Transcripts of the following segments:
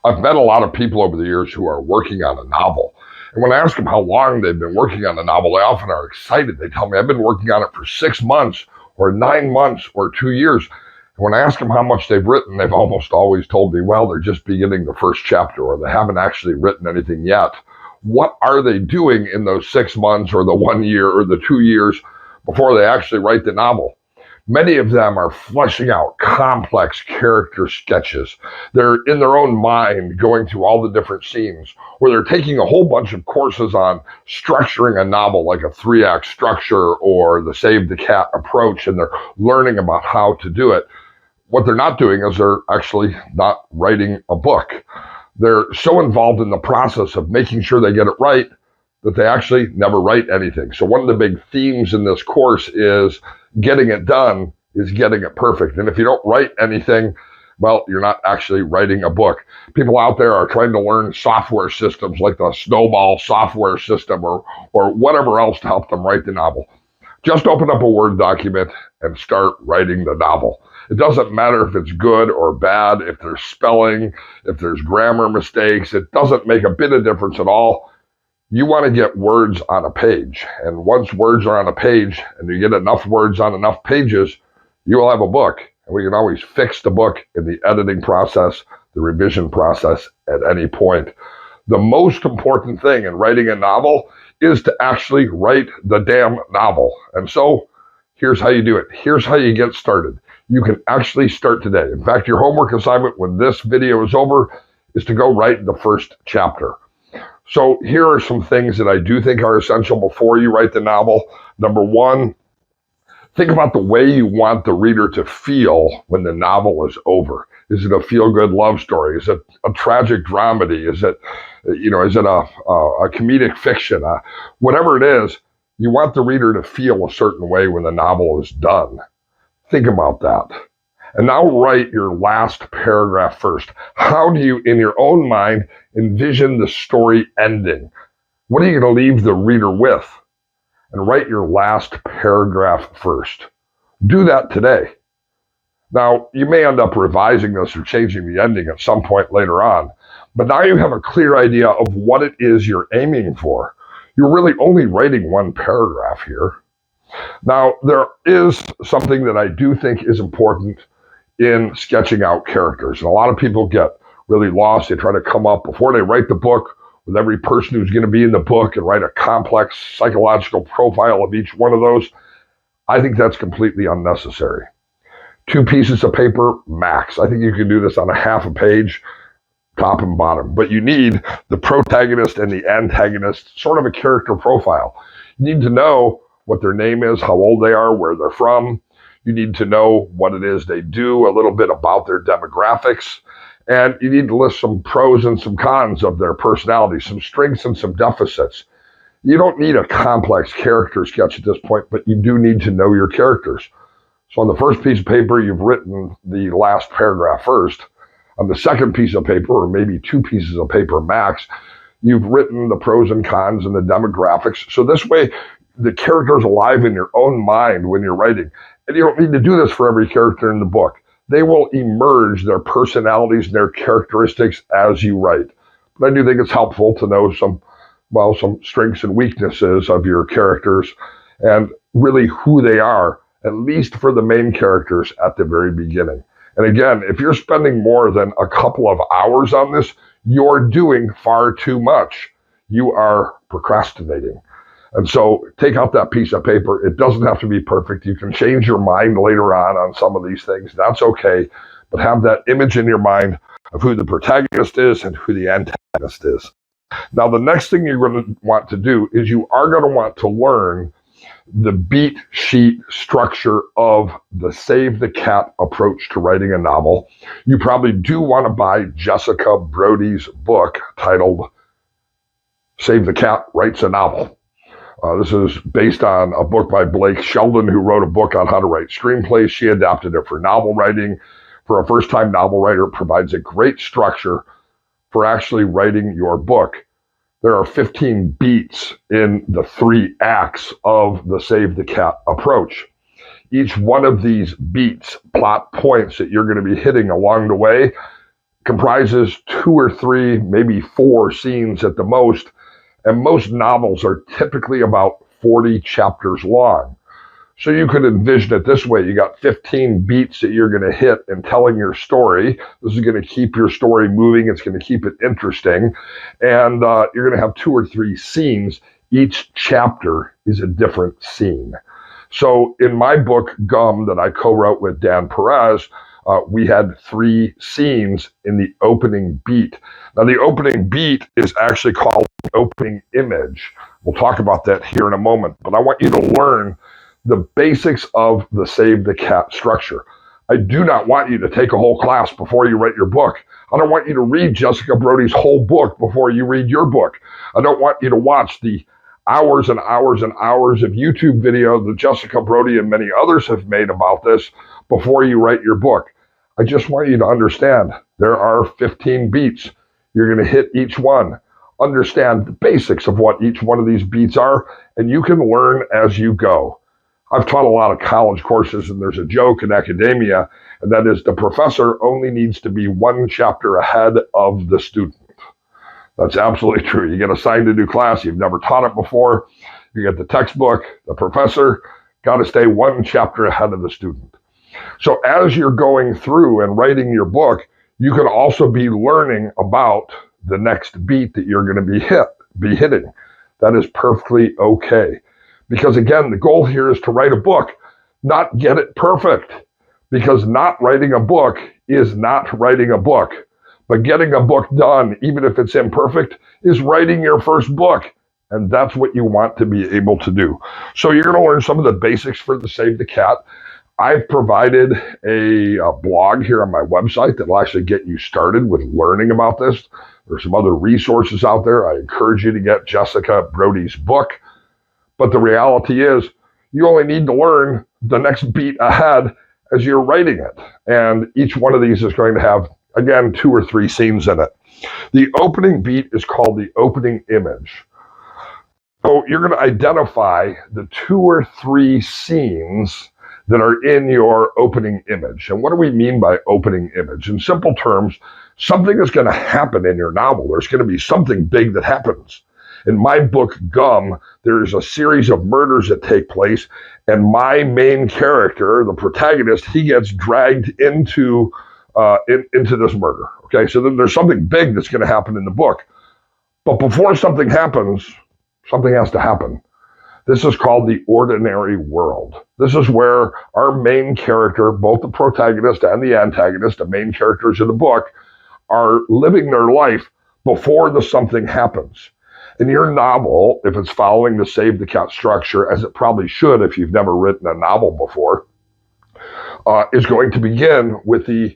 I've met a lot of people over the years who are working on a novel. And when I ask them how long they've been working on the novel, they often are excited. They tell me, I've been working on it for 6 months or 9 months or 2 years. And when I ask them how much they've written, they've almost always told me, well, they're just beginning the first chapter, or they haven't actually written anything yet. What are they doing in those 6 months or the 1 year or the 2 years before they actually write the novel? Many of them are fleshing out complex character sketches. They're in their own mind going through all the different scenes, or they're taking a whole bunch of courses on structuring a novel, like a 3-act structure or the Save the Cat approach, and they're learning about how to do it. What they're not doing is they're actually not writing a book. They're so involved in the process of making sure they get it right that they actually never write anything. So one of the big themes in this course is getting it done is getting it perfect. And if you don't write anything, well, you're not actually writing a book. People out there are trying to learn software systems like the Snowball software system or whatever else to help them write the novel. Just open up a Word document and start writing the novel. It doesn't matter if it's good or bad, if there's spelling, if there's grammar mistakes. It doesn't make a bit of difference at all. You want to get words on a page. And once words are on a page and you get enough words on enough pages, you will have a book. And we can always fix the book in the editing process, the revision process at any point. The most important thing in writing a novel is to actually write the damn novel. And so here's how you do it. Here's how you get started. You can actually start today. In fact, your homework assignment when this video is over is to go write the first chapter. So here are some things that I do think are essential before you write the novel. Number one, think about the way you want the reader to feel when the novel is over. Is it a feel-good love story? Is it a tragic dramedy? Is it a comedic fiction? Whatever it is, you want the reader to feel a certain way when the novel is done. Think about that. And now write your last paragraph first. How do you, in your own mind, envision the story ending? What are you going to leave the reader with? And write your last paragraph first. Do that today. Now, you may end up revising this or changing the ending at some point later on, but now you have a clear idea of what it is you're aiming for. You're really only writing one paragraph here. Now, there is something that I do think is important in sketching out characters. And a lot of people get really lost. They try to come up before they write the book with every person who's going to be in the book and write a complex psychological profile of each one of those. I think that's completely unnecessary. 2 pieces of paper, max. I think you can do this on a half a page, top and bottom. But you need the protagonist and the antagonist, sort of a character profile. You need to know what their name is, how old they are, where they're from. You need to know what it is they do, a little bit about their demographics, and you need to list some pros and some cons of their personality, some strengths and some deficits. You don't need a complex character sketch at this point, but you do need to know your characters. So on the first piece of paper, you've written the last paragraph first. On the second piece of paper, or maybe 2 pieces of paper max, you've written the pros and cons and the demographics. So this way, the character's alive in your own mind when you're writing. And you don't need to do this for every character in the book. They will emerge, their personalities and their characteristics as you write. But I do think it's helpful to know some strengths and weaknesses of your characters and really who they are, at least for the main characters at the very beginning. And again, if you're spending more than a couple of hours on this, you're doing far too much. You are procrastinating. And so take out that piece of paper. It doesn't have to be perfect. You can change your mind later on some of these things. That's okay. But have that image in your mind of who the protagonist is and who the antagonist is. Now, the next thing you're going to want to do is you are going to want to learn the beat sheet structure of the Save the Cat approach to writing a novel. You probably do want to buy Jessica Brody's book titled Save the Cat Writes a Novel. This is based on a book by Blake Sheldon, who wrote a book on how to write screenplays. She adapted it for novel writing. For a first-time novel writer, it provides a great structure for actually writing your book. There are 15 beats in the 3 acts of the Save the Cat approach. Each one of these beats, plot points that you're going to be hitting along the way, comprises 2 or 3, maybe 4 scenes at the most, and most novels are typically about 40 chapters long. So you could envision it this way. You got 15 beats that you're going to hit in telling your story. This is going to keep your story moving. It's going to keep it interesting. And you're going to have 2 or 3 scenes. Each chapter is a different scene. So in my book, Gum, that I co-wrote with Dan Perez, we had 3 scenes in the opening beat. Now, the opening beat is actually called the opening image. We'll talk about that here in a moment. But I want you to learn the basics of the Save the Cat structure. I do not want you to take a whole class before you write your book. I don't want you to read Jessica Brody's whole book before you read your book. I don't want you to watch the hours and hours and hours of YouTube video that Jessica Brody and many others have made about this before you write your book. I just want you to understand there are 15 beats. You're going to hit each one. Understand the basics of what each one of these beats are, and you can learn as you go. I've taught a lot of college courses, and there's a joke in academia, and that is the professor only needs to be 1 chapter ahead of the student. That's absolutely true. You get assigned a new class, you've never taught it before, you get the textbook, the professor, got to stay 1 chapter ahead of the student. So as you're going through and writing your book, you can also be learning about the next beat that you're going to be hitting. That is perfectly okay. Because again, the goal here is to write a book, not get it perfect. Because not writing a book is not writing a book. But getting a book done, even if it's imperfect, is writing your first book. And that's what you want to be able to do. So you're going to learn some of the basics for the Save the Cat. I've provided a blog here on my website that will actually get you started with learning about this. There's some other resources out there. I encourage you to get Jessica Brody's book. But the reality is, you only need to learn the next beat ahead as you're writing it. And each one of these is going to have, again, 2 or 3 scenes in it. The opening beat is called the opening image. So you're going to identify the 2 or 3 scenes that are in your opening image. And what do we mean by opening image? In simple terms, something is going to happen in your novel. There's going to be something big that happens. In my book, Gum, there's a series of murders that take place, and my main character, the protagonist, he gets dragged into this murder. Okay, so then there's something big that's going to happen in the book. But before something happens, something has to happen. This is called the ordinary world. This is where our main character, both the protagonist and the antagonist, the main characters of the book, are living their life before the something happens. In your novel, if it's following the Save the Cat structure, as it probably should if you've never written a novel before, is going to begin with the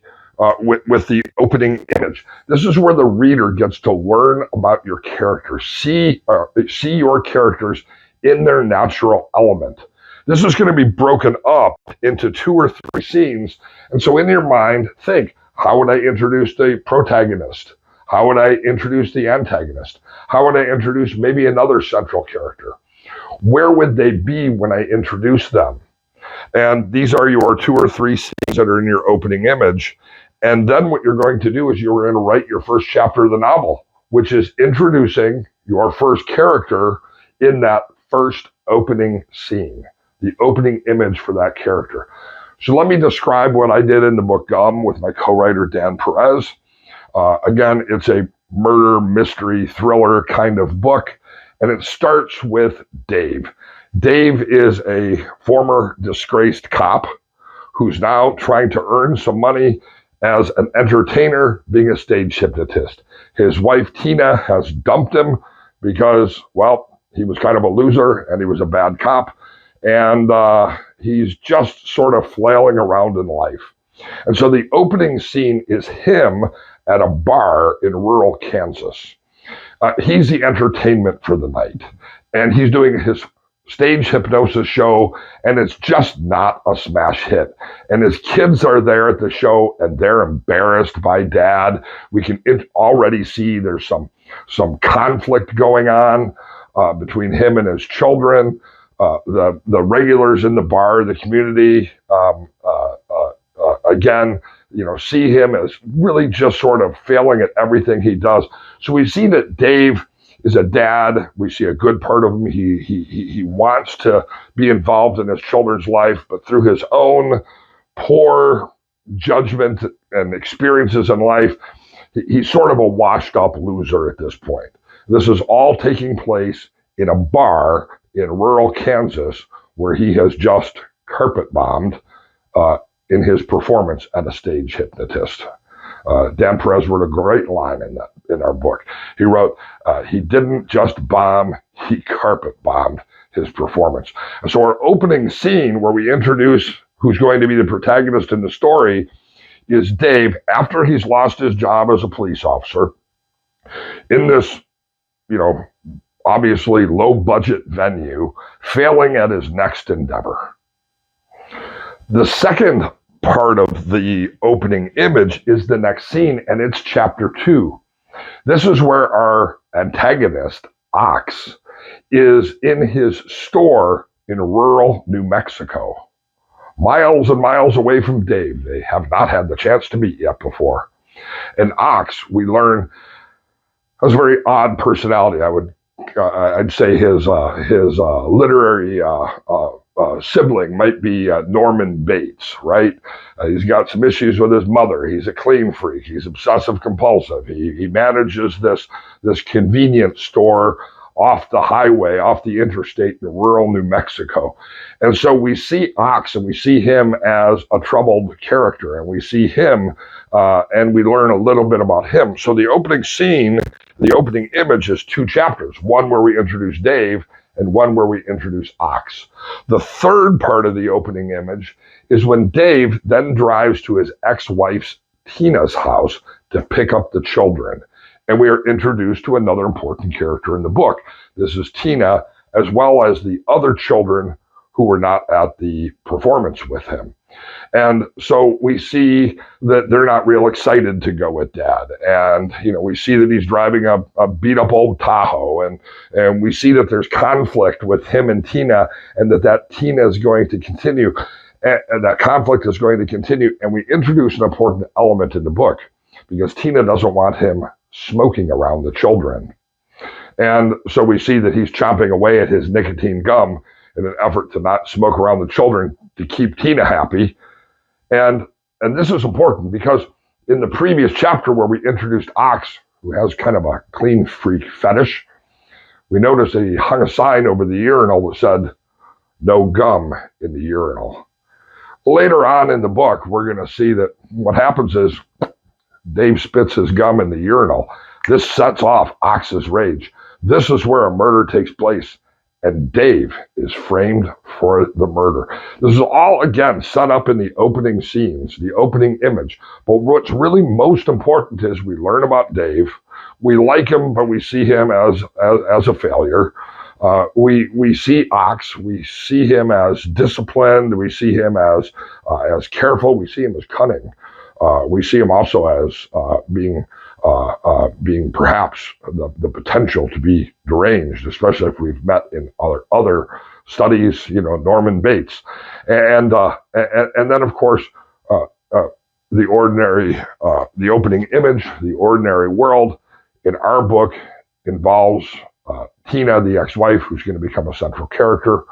opening image. This is where the reader gets to learn about your characters, see your characters in their natural element. This is going to be broken up into 2 or 3 scenes. And so in your mind, think, how would I introduce the protagonist? How would I introduce the antagonist? How would I introduce maybe another central character? Where would they be when I introduce them? And these are your 2 or 3 scenes that are in your opening image. And then what you're going to do is you're going to write your first chapter of the novel, which is introducing your first character in that first opening scene, the opening image for that character. So let me describe what I did in the book Gum with my co-writer Dan Perez. Again, it's a murder, mystery, thriller kind of book, and it starts with Dave. Dave is a former disgraced cop who's now trying to earn some money as an entertainer, being a stage hypnotist. His wife, Tina, has dumped him because, well, he was kind of a loser and he was a bad cop, and he's just sort of flailing around in life. And so the opening scene is him at a bar in rural Kansas. He's the entertainment for the night, and he's doing his stage hypnosis show, and it's just not a smash hit. And his kids are there at the show, and they're embarrassed by dad. We can already see there's some conflict going on between him and his children. The regulars in the bar, the community, again, see him as really just sort of failing at everything he does. So we see that Dave is a dad. We see a good part of him. He wants to be involved in his children's life, but through his own poor judgment and experiences in life, he's sort of a washed up loser at this point. This is all taking place in a bar in rural Kansas where he has just carpet bombed in his performance at a stage hypnotist. Dan Perez wrote a great line in our book. He wrote, he didn't just bomb, he carpet bombed his performance. And so our opening scene where we introduce who's going to be the protagonist in the story is Dave after he's lost his job as a police officer in this, obviously low budget venue, failing at his next endeavor. The second part of the opening image is the next scene, and it's chapter 2. This is where our antagonist, Ox, is in his store in rural New Mexico, miles and miles away from Dave. They have not had the chance to meet yet before. And Ox, we learn, has a very odd personality. I'd say his literary sibling might be Norman Bates, right? He's got some issues with his mother. He's a clean freak. He's obsessive compulsive. He manages this convenience store off the highway, off the interstate in rural New Mexico. And so we see Ox and we see him as a troubled character, and we see him and we learn a little bit about him. So the opening scene, the opening image is 2 chapters, one where we introduce Dave and one where we introduce Ox. The third part of the opening image is when Dave then drives to his ex-wife's Tina's house to pick up the children. And we are introduced to another important character in the book. This is Tina, as well as the other children who were not at the performance with him. And so we see that they're not real excited to go with Dad. And, we see that he's driving a beat up old Tahoe. And we see that there's conflict with him and Tina, and that Tina is going to continue. And that conflict is going to continue. And we introduce an important element in the book because Tina doesn't want him smoking around the children. And so we see that he's chomping away at his nicotine gum in an effort to not smoke around the children to keep Tina happy. And this is important because in the previous chapter where we introduced Ox, who has kind of a clean freak fetish, we noticed that he hung a sign over the urinal that said, "No gum in the urinal." Later on in the book, we're going to see that what happens is Dave spits his gum in the urinal. This sets off Ox's rage. This is where a murder takes place, and Dave is framed for the murder. This is all, again, set up in the opening scenes, the opening image. But what's really most important is we learn about Dave. We like him, but we see him as a failure. We see Ox. We see him as disciplined. We see him as careful. We see him as cunning. We see him also as being perhaps the potential to be deranged, especially if we've met in other studies, Norman Bates, and then of course the opening image, the ordinary world in our book involves Tina, the ex-wife, who's going to become a central character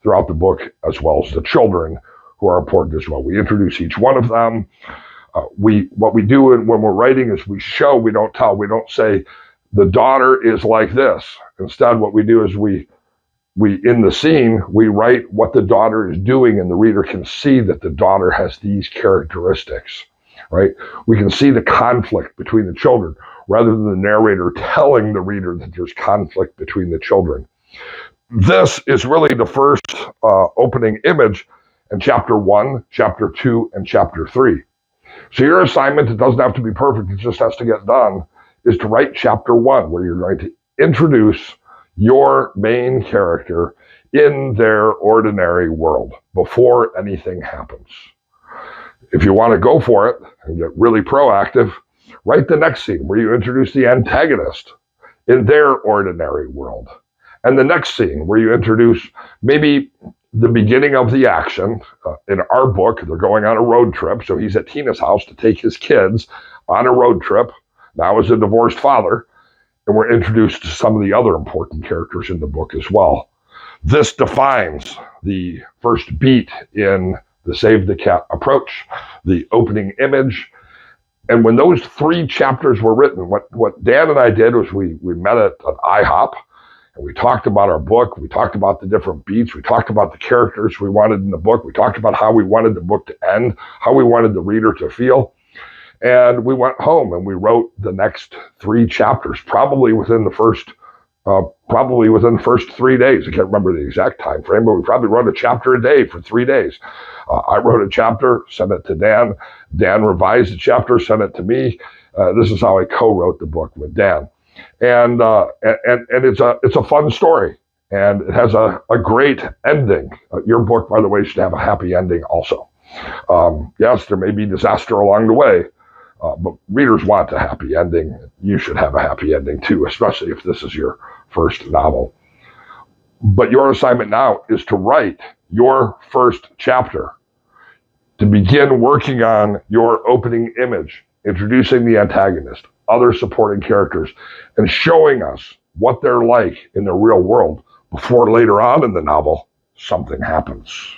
throughout the book, as well as the children, who are important as well. We introduce each one of them. What we do when we're writing is we show, we don't tell. We don't say the daughter is like this. Instead, what we do is we in the scene, we write what the daughter is doing, and the reader can see that the daughter has these characteristics, right? We can see the conflict between the children rather than the narrator telling the reader that there's conflict between the children. This is really the first opening image in chapter 1, chapter 2, and chapter 3. So your assignment, it doesn't have to be perfect, it just has to get done, is to write chapter 1, where you're going to introduce your main character in their ordinary world before anything happens. If you want to go for it and get really proactive, write the next scene where you introduce the antagonist in their ordinary world. And the next scene where you introduce maybe the beginning of the action. In our book, they're going on a road trip. So he's at Tina's house to take his kids on a road trip. Now as a divorced father, and we're introduced to some of the other important characters in the book as well. This defines the first beat in the Save the Cat approach, the opening image. And when those 3 chapters were written, what Dan and I did was we met at an IHOP, and we talked about our book. We talked about the different beats. We talked about the characters we wanted in the book. We talked about how we wanted the book to end, how we wanted the reader to feel. And we went home and we wrote the next 3 chapters, probably within the first 3 days. I can't remember the exact time frame, but we probably wrote a chapter a day for 3 days. I wrote a chapter, sent it to Dan. Dan revised the chapter, sent it to me. This is how I co-wrote the book with Dan. And it's a fun story, and it has a great ending. Your book, by the way, should have a happy ending also. Yes, there may be disaster along the way, but readers want a happy ending. You should have a happy ending too, especially if this is your first novel. But your assignment now is to write your first chapter, to begin working on your opening image, introducing the antagonist, other supporting characters, and showing us what they're like in the real world before later on in the novel something happens.